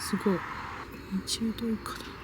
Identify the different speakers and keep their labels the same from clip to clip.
Speaker 1: すごい20度以下だ。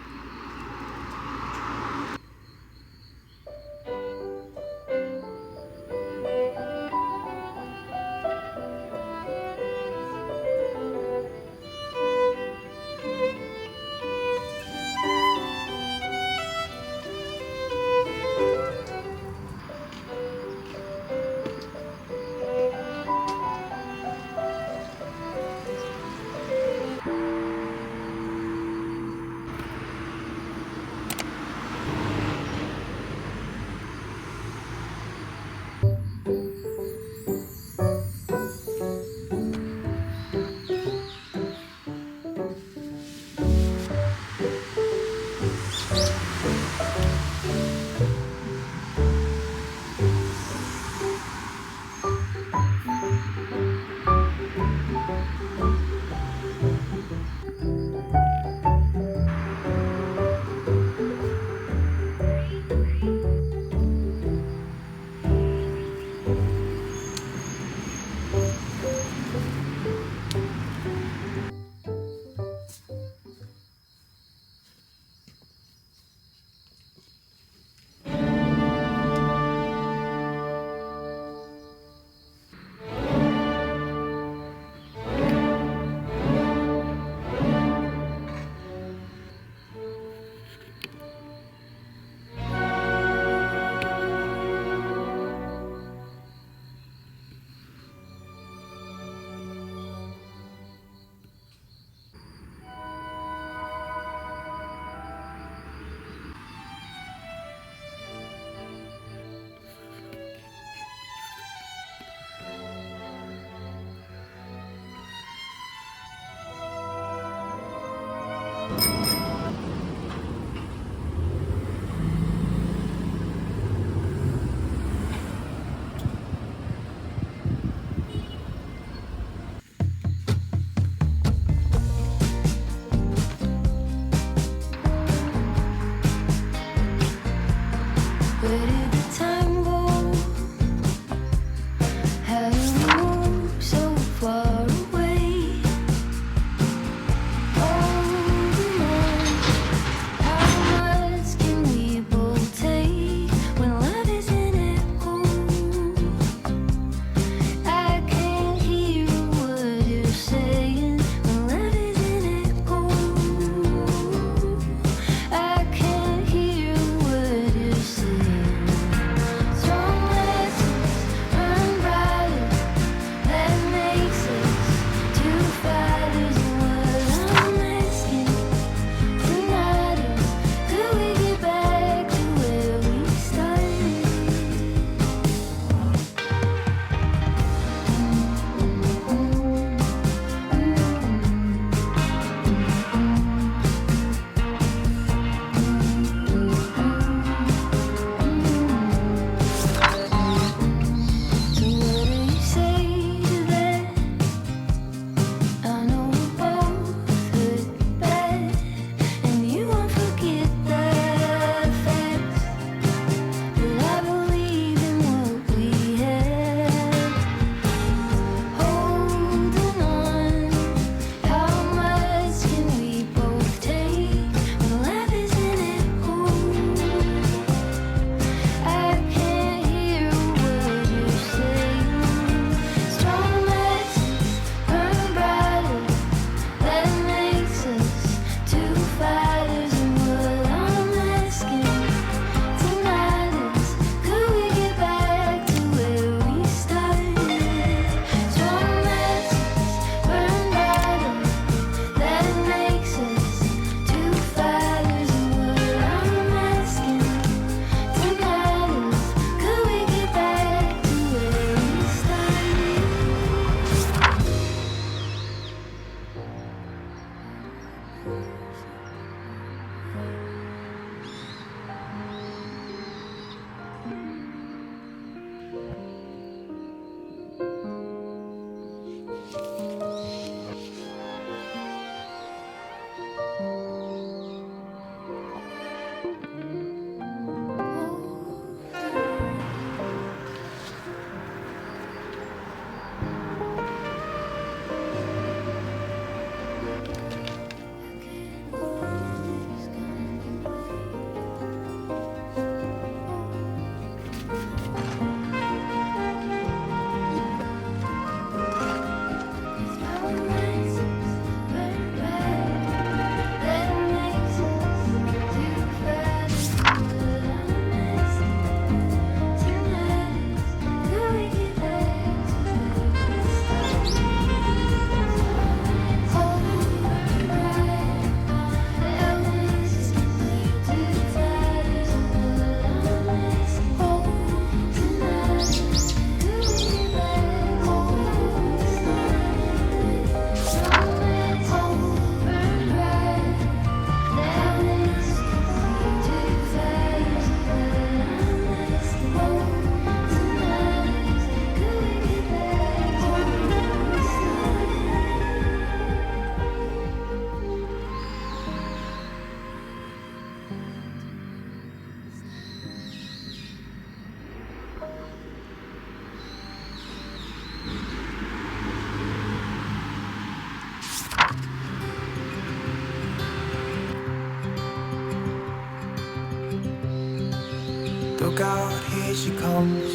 Speaker 2: Look out, here she comes,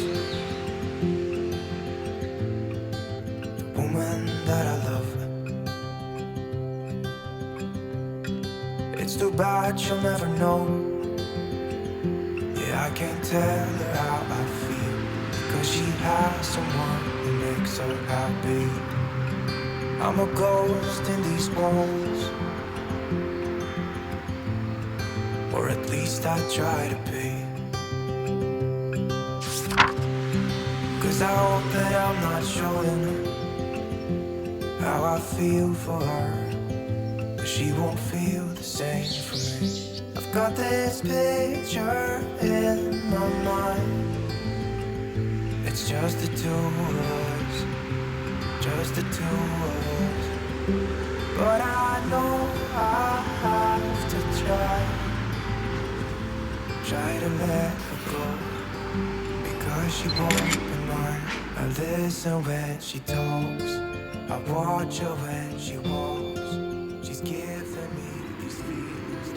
Speaker 2: the woman that I love. It's too bad she'll never know. Yeah, I can't tell her how I feel, because she has someone who makes her happy. I'm a ghost in these walls, or at least I try to be. 'Cause I hope that I'm not showing how I feel for her, but she won't feel the same for me. I've got this picture in my mind. It's just the two of us, just the two of us. But I know I have to try to let her go, because she won't be mine. I listen when she talks, I watch her when she walks. She's giving me these feelings.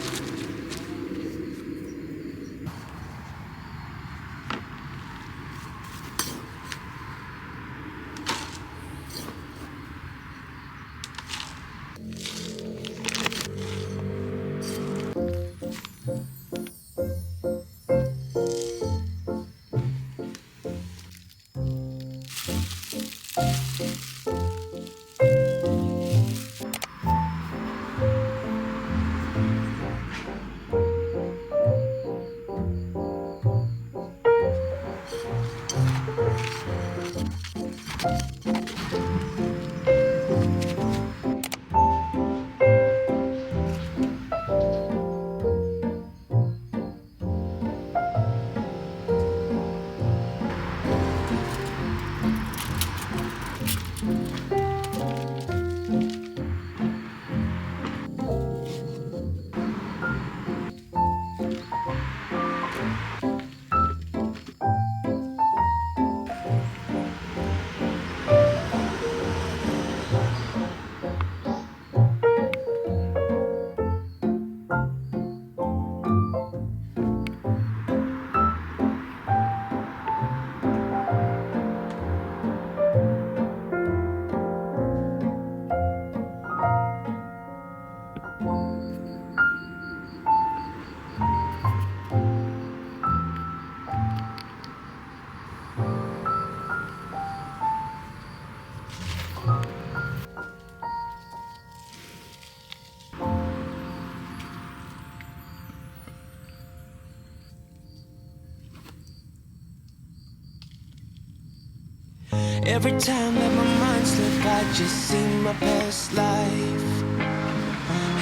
Speaker 3: Every time that my mind slips, I just see my past life.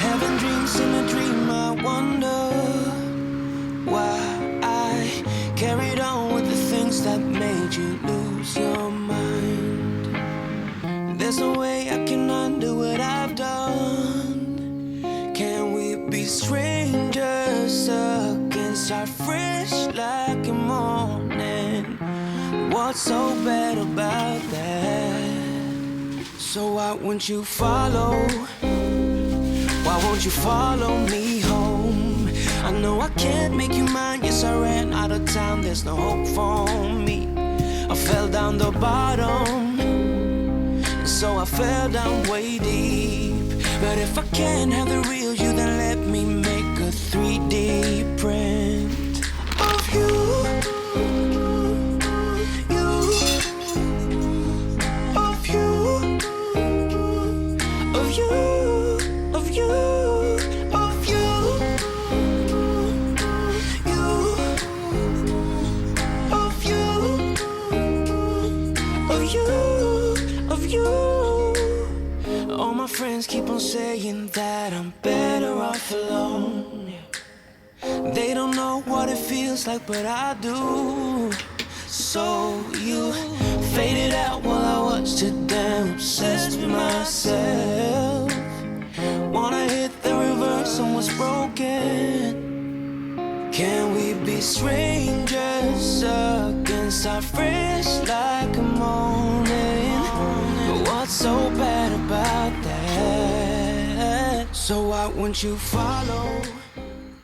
Speaker 3: Having dreams in a dream, I wonder why I carried on with the things that made you lose your mind. There's no way I can undo what I've done. Can we be strangers again, start fresh like a morning? What's so bad about that? So why won't you follow? Why won't you follow me home? I know I can't make you mine. Yes, I ran out of time. There's no hope for me. I fell down the bottom, so I fell down way deep. But if I can't have the real you, then let me make a 3D print of you. Friends keep on saying that I'm better off alone. They don't know what it feels like, but I do. So you faded out while I watched it down, obsessed with myself. Wanna hit the reverse on what's broken. Can we be strangers again, start fresh like a morning? But what's so bad about that? So why won't you follow?